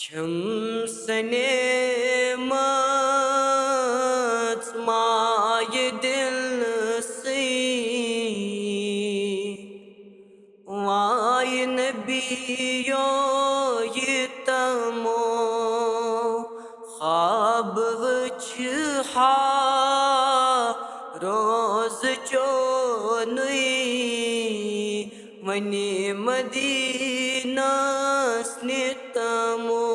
Şemsene maye dil si vay nebiyo yitamo khab vchha roz chonui mani madina snitamo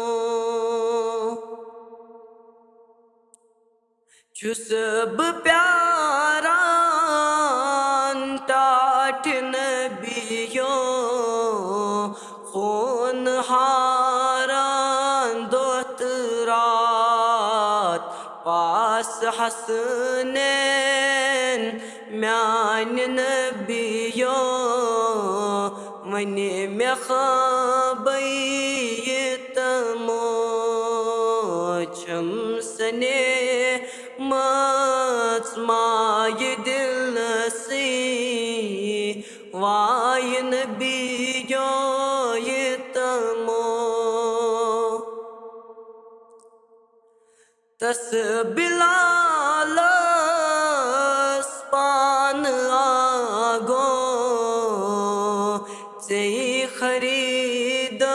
चुसब प्यारा टाठ नबियो खून हारा दोतरात पास हसनैन म्यान नबियो मने में खबैतमो छमसने माये दिल से वाय नबियो यतमो तस बिलाल स्पान आगो से खरीदारी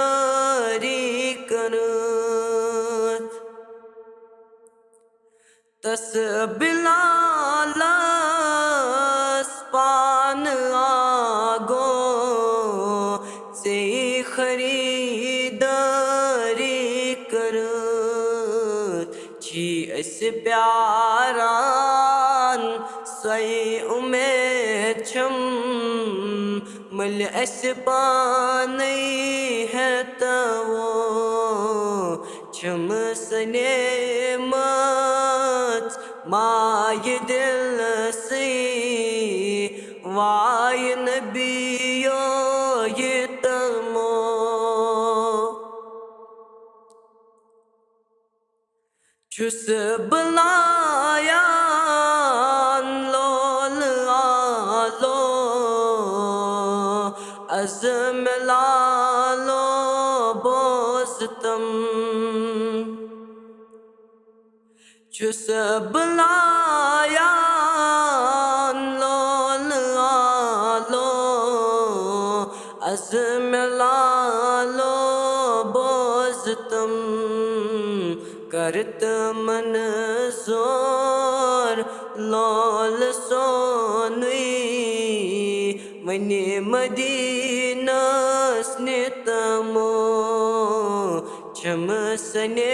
करत तस बिलाल स्पान आगो से खरीदारी करत छी इस प्यारान सई उमेद छम मल इस पानी है तवो छम सने माये दिल से वाय नबियो यतमो चुस बुलाया लोल आलो अज़म लालो बोस्तम चुस बुलाया लोल आलो अज़म लालो बोस्तम करत मन जोर लोल सोनुई मने मदीना स्नितमो छमसने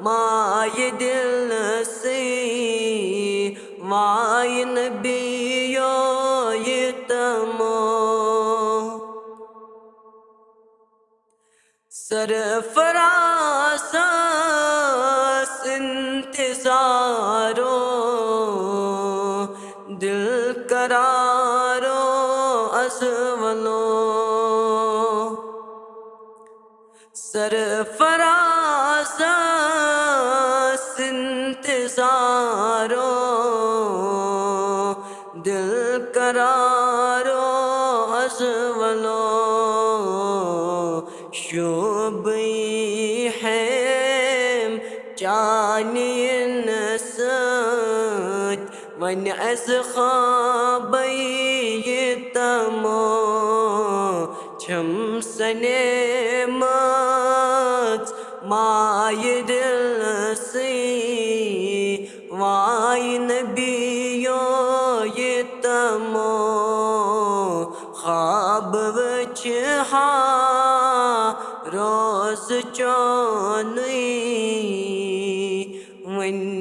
माये दिल से वाय नबियो यतमो सरफराज इंतजारो दिल करारो अज़वलो सरफराज इंतजारो दिल करारो अज़वलो शुबई है चानियन सद वन अस ख़ाबई यतमो छमसने माये दिल से वाय नबियो यतमो ख्वाब वचहा रोज चोनुई